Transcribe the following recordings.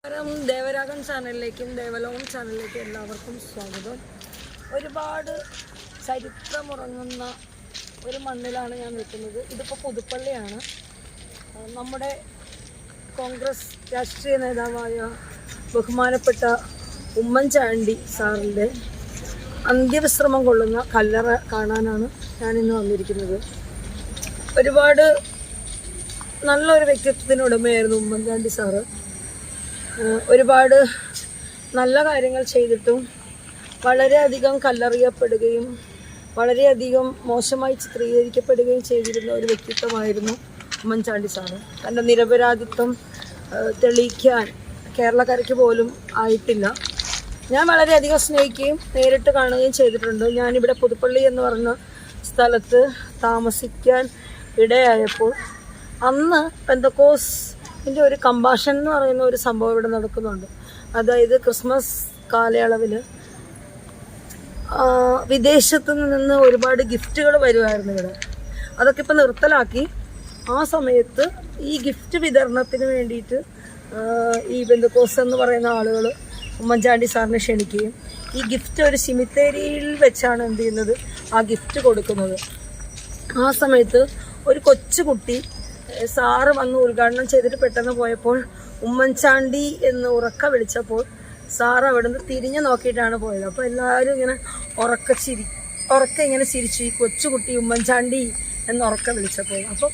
ദേവരാഗൻ ചാനലിലേക്കും ദേവലോകം ചാനലിലേക്കും എല്ലാവർക്കും സ്വാഗതം. ഒരുപാട് ചരിത്രമുറങ്ങുന്ന ഒരു മണ്ണിലാണ് ഞാൻ നിൽക്കുന്നത്. ഇതിപ്പോൾ പുതുപ്പള്ളിയാണ്. നമ്മുടെ കോൺഗ്രസ് രാഷ്ട്രീയ നേതാവായ ബഹുമാനപ്പെട്ട ഉമ്മൻചാണ്ടി സാറിൻ്റെ അന്ത്യവിശ്രമം കൊള്ളുന്ന കല്ലറ കാണാനാണ് ഞാനിന്ന് വന്നിരിക്കുന്നത്. ഒരുപാട് നല്ലൊരു വ്യക്തിത്വത്തിന് ഉടമയായിരുന്നു ഉമ്മൻചാണ്ടി സാറ്. ഒരുപാട് നല്ല കാര്യങ്ങൾ ചെയ്തിട്ടും വളരെയധികം കല്ലെറിയപ്പെടുകയും വളരെയധികം മോശമായി ചിത്രീകരിക്കപ്പെടുകയും ചെയ്തിരുന്ന ഒരു വ്യക്തിത്വമായിരുന്നു ഉമ്മൻചാണ്ടി സാറ്. തൻ്റെ നിരപരാധിത്വം തെളിയിക്കാൻ കേരളക്കരയ്ക്ക് പോലും ആയിട്ടില്ല. ഞാൻ വളരെയധികം സ്നേഹിക്കുകയും നേരിട്ട് കാണുകയും ചെയ്തിട്ടുണ്ട്. ഞാനിവിടെ പുതുപ്പള്ളി എന്ന് പറഞ്ഞ സ്ഥലത്ത് താമസിക്കാൻ ഇടയായപ്പോൾ അന്ന് പെന്തക്കോസ്തിൻ്റെ ഒരു കമ്പാഷൻ എന്ന് പറയുന്ന ഒരു സംഭവം ഇവിടെ നടക്കുന്നുണ്ട്. അതായത് ക്രിസ്മസ് കാലയളവിൽ വിദേശത്ത് നിന്ന് ഒരുപാട് ഗിഫ്റ്റുകൾ വരുമായിരുന്നു ഇവിടെ. അതൊക്കെ ഇപ്പോൾ നിർത്തലാക്കി. ആ സമയത്ത് ഈ ഗിഫ്റ്റ് വിതരണത്തിന് വേണ്ടിയിട്ട് ഈ പെന്തക്കോസ് എന്ന് പറയുന്ന ആളുകൾ ഉമ്മൻചാണ്ടി സാറിനെ ക്ഷണിക്കുകയും ഈ ഗിഫ്റ്റ് ഒരു സിമിത്തേരിയിൽ വെച്ചാണ് എന്ത് ചെയ്യുന്നത്, ആ ഗിഫ്റ്റ് കൊടുക്കുന്നത്. ആ സമയത്ത് ഒരു കൊച്ചുകുട്ടി സാറ് വന്ന് ഉദ്ഘാടനം ചെയ്തിട്ട് പെട്ടെന്ന് പോയപ്പോൾ ഉമ്മൻചാണ്ടി എന്ന് ഉറക്ക വിളിച്ചപ്പോൾ സാറ് അവിടെ നിന്ന് തിരിഞ്ഞു നോക്കിയിട്ടാണ് പോയത്. അപ്പോൾ എല്ലാവരും ഇങ്ങനെ ഉറക്ക ഇങ്ങനെ ചിരിച്ചു, ഈ കൊച്ചുകുട്ടി ഉമ്മൻചാണ്ടി എന്ന് ഉറക്ക വിളിച്ചപ്പോൾ. അപ്പം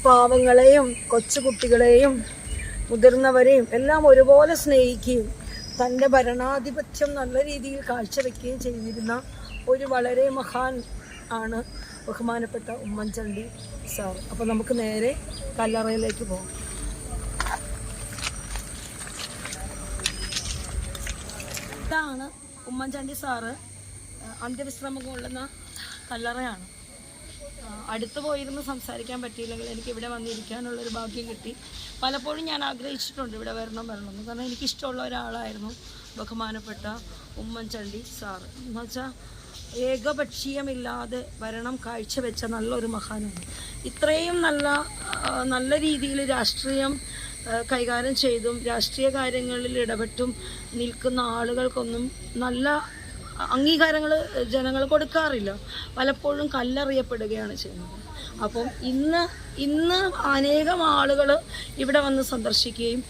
പാവങ്ങളെയും കൊച്ചുകുട്ടികളെയും മുതിർന്നവരെയും എല്ലാം ഒരുപോലെ സ്നേഹിക്കുകയും തൻ്റെ ഭരണാധിപത്യം നല്ല രീതിയിൽ കാഴ്ചവെക്കുകയും ചെയ്തിരുന്ന ഒരു വളരെ മഹാൻ ആണ് ബഹുമാനപ്പെട്ട ഉമ്മൻചാണ്ടി സാർ. അപ്പോൾ നമുക്ക് നേരെ കല്ലറയിലേക്ക് പോകാം. ഇതാണ് ഉമ്മൻചാണ്ടി സാറ് അന്ത്യവിശ്രമം കൊള്ളുന്ന കല്ലറയാണ്. അടുത്ത് പോയിരുന്ന് സംസാരിക്കാൻ പറ്റിയില്ലെങ്കിൽ എനിക്ക് ഇവിടെ വന്നിരിക്കാനുള്ളൊരു ഭാഗ്യം കിട്ടി. പലപ്പോഴും ഞാൻ ആഗ്രഹിച്ചിട്ടുണ്ട് ഇവിടെ വരണമെന്ന്. കാരണം എനിക്കിഷ്ടമുള്ള ഒരാളായിരുന്നു ബഹുമാനപ്പെട്ട ഉമ്മൻചാണ്ടി സാറ്. എന്ന് വെച്ചാൽ ഏകപക്ഷീയമില്ലാതെ ഭരണം കാഴ്ചവെച്ച നല്ലൊരു മഹാനാണ്. ഇത്രയും നല്ല രീതിയിൽ രാഷ്ട്രീയം കൈകാര്യം ചെയ്തും രാഷ്ട്രീയ കാര്യങ്ങളിൽ ഇടപെട്ടും നിൽക്കുന്ന ആളുകൾക്കൊന്നും നല്ല അംഗീകാരങ്ങൾ ജനങ്ങൾ കൊടുക്കാറില്ല. പലപ്പോഴും കല്ലെറിയപ്പെടുകയാണ് ചെയ്യുന്നത്. അപ്പം ഇന്ന് അനേകം ആളുകൾ ഇവിടെ വന്ന് സന്ദർശിക്കുകയും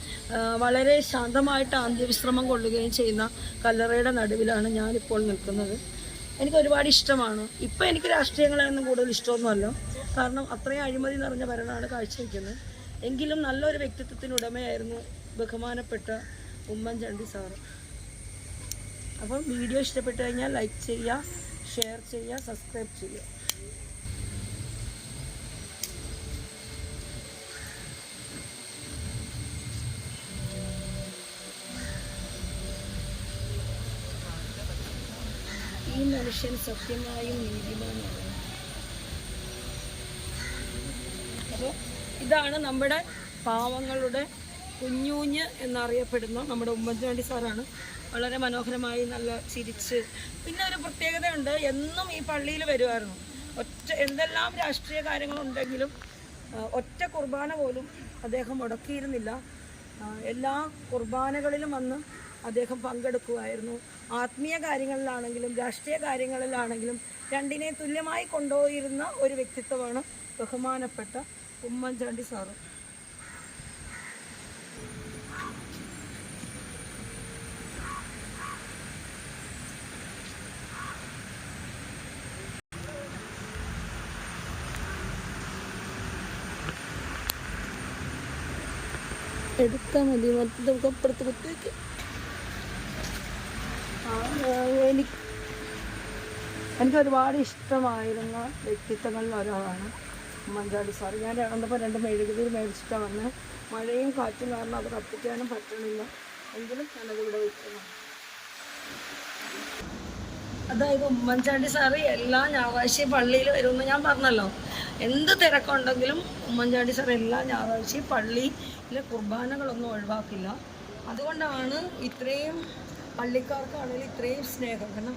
വളരെ ശാന്തമായിട്ട് അന്ത്യവിശ്രമം കൊള്ളുകയും ചെയ്യുന്ന കല്ലറയുടെ നടുവിലാണ് ഞാനിപ്പോൾ നിൽക്കുന്നത്. എനിക്ക് ഒരുപാട് ഇഷ്ടമാണ്. ഇപ്പം എനിക്ക് രാഷ്ട്രീയങ്ങളൊന്നും കൂടുതൽ ഇഷ്ടമൊന്നുമല്ല. കാരണം അത്രയും അഴിമതി നിറഞ്ഞ ഭരണമാണ് കാഴ്ചവെക്കുന്നത്. എങ്കിലും നല്ലൊരു വ്യക്തിത്വത്തിനുടമയായിരുന്നു ബഹുമാനപ്പെട്ട ഉമ്മൻചാണ്ടി സാറ്. അപ്പം വീഡിയോ ഇഷ്ടപ്പെട്ടു കഴിഞ്ഞാൽ ലൈക്ക് ചെയ്യുക, ഷെയർ ചെയ്യുക, സബ്സ്ക്രൈബ് ചെയ്യുക. ഈ മനുഷ്യൻ സത്യമായും നീതിമാനാണ്. അപ്പോൾ ഇതാണ് നമ്മുടെ പാവങ്ങളുടെ കുഞ്ഞൂഞ്ഞ് എന്നറിയപ്പെടുന്ന നമ്മുടെ ഉമ്മൻചാണ്ടി സാറാണ്. വളരെ മനോഹരമായി നല്ല ചിരിച്ച്. പിന്നെ ഒരു പ്രത്യേകതയുണ്ട്, എന്നും ഈ പള്ളിയിൽ വരുമായിരുന്നു. എന്തെല്ലാം രാഷ്ട്രീയ കാര്യങ്ങളുണ്ടെങ്കിലും ഒറ്റ കുർബാന പോലും അദ്ദേഹം മുടക്കിയിരുന്നില്ല. എല്ലാ കുർബാനകളിലും വന്ന് അദ്ദേഹം പങ്കെടുക്കുമായിരുന്നു. ആത്മീയ കാര്യങ്ങളിലാണെങ്കിലും രാഷ്ട്രീയ കാര്യങ്ങളിലാണെങ്കിലും രണ്ടിനെ തുല്യമായി കൊണ്ടുപോയിരുന്ന ഒരു വ്യക്തിത്വമാണ് ബഹുമാനപ്പെട്ട ഉമ്മൻചാണ്ടി സാറ്. എടുത്താൽ മതി, മൊത്തം അപ്പുറത്ത് കുത്തിവയ്ക്ക്. എനിക്ക് ഒരുപാട് ഇഷ്ടമായിരുന്ന വ്യക്തിത്വങ്ങളിൽ ഒരാളാണ് ഉമ്മൻചാണ്ടി സാർ. ഞാൻ വന്നപ്പോൾ 2 മെഴുകുതിരി മേടിച്ചിട്ടാണ് വന്നത്. മഴയും കാറ്റും കാരണം അത് കത്തിക്കാനും പറ്റണില്ല. എങ്കിലും ഞാനതിവിടെ വയ്ക്കണം. അതായത് ഉമ്മൻചാണ്ടി സാറ് എല്ലാ ഞായറാഴ്ചയും പള്ളിയിൽ വരുമെന്ന് ഞാൻ പറഞ്ഞല്ലോ. എന്ത് തിരക്കുണ്ടെങ്കിലും ഉമ്മൻചാണ്ടി സാർ എല്ലാ ഞായറാഴ്ചയും പള്ളിയിലെ കുർബാനകളൊന്നും ഒഴിവാക്കില്ല. അതുകൊണ്ടാണ് ഇത്രയും പള്ളിക്കാർക്കാണെങ്കിലും ഇത്രയും സ്നേഹം. കാരണം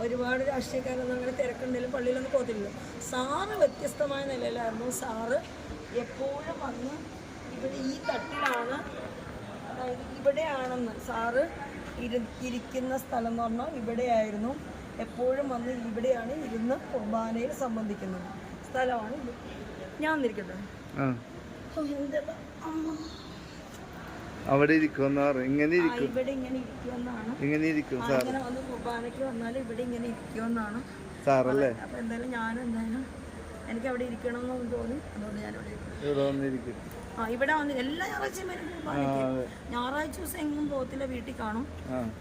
ഒരുപാട് രാഷ്ട്രീയക്കാരൊന്നും അങ്ങനെ തിരക്കുണ്ടെങ്കിലും പള്ളിയിലൊന്നും പോകത്തില്ല. സാറ് വ്യത്യസ്തമായ നിലയിലായിരുന്നു. സാറ് എപ്പോഴും വന്ന് ഇവിടെ ഈ തട്ടിലാണ് അതായത് ഇവിടെയാണെന്ന് സാറ് ഇരിക്കുന്ന സ്ഥലം എന്ന് പറഞ്ഞാൽ ഇവിടെയായിരുന്നു. എപ്പോഴും വന്ന് ഇവിടെയാണ് ഇരുന്ന് കുർബാനയിൽ സംബന്ധിക്കുന്നത് സ്ഥലമാണ് ഇത്. ഞാൻ വന്നിരിക്കട്ടെ. അവിടെ ഇരിക്കുമെന്ന് ഇങ്ങനെ ഇരിക്കും, ഇവിടെ ഇങ്ങനെ ഇരിക്കുമെന്നാണ്. ഇങ്ങനെ ഇരിക്കും അങ്ങനെ വന്ന് കുർബാനയ്ക്ക് വന്നാൽ ഇവിടെ ഇങ്ങനെ ഇരിക്കുമെന്നാണ് സാറല്ലേ. അപ്പൊ എന്തായാലും എനിക്ക് അവിടെ ഇരിക്കണം എന്ന് തോന്നി. അതുകൊണ്ട് ഞാൻ ഇവിടെ വന്നിരിക്കും. ഇവിടെ വന്ന് എല്ലാ ഞായറാഴ്ചയും വരും കുർബാനയ്ക്ക്. ഞായറാഴ്ച ദിവസം എങ്ങും പോകത്തില്ല, വീട്ടിൽ കാണും.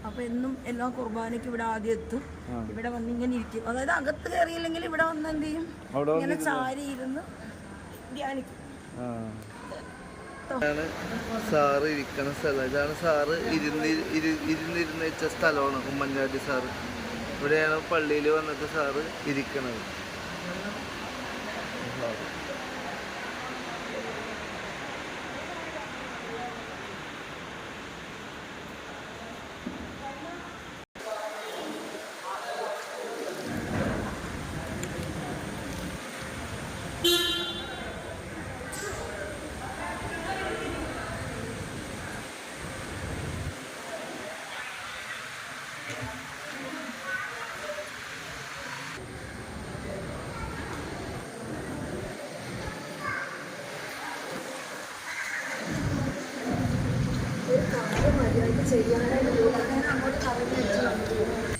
അപ്പൊ എന്നും എല്ലാ കുർബാനയ്ക്കും ഇവിടെ ആദ്യം എത്തും. ഇവിടെ വന്ന് ഇങ്ങനെ ഇരിക്കും. അതായത് അകത്ത് കയറിയില്ലെങ്കിൽ ഇവിടെ വന്ന് എന്ത് ചെയ്യും, ഇങ്ങനെ ചാരി ഇരുന്ന് ധ്യാനിക്കും. സാറ് ഇരിക്കുന്ന സ്ഥലം ഇതാണ്. സാറ് ഇരുന്നിരുന്ന് വെച്ച സ്ഥലമാണ് ഉമ്മൻചാണ്ടി സാറ്. ഇവിടെയാണ് പള്ളിയിൽ വന്നിട്ട് സാറ് ഇരിക്കണത്. മര്യാദ ചെയ്യാനായിട്ട് അങ്ങോട്ട് കറങ്ങി വെച്ച്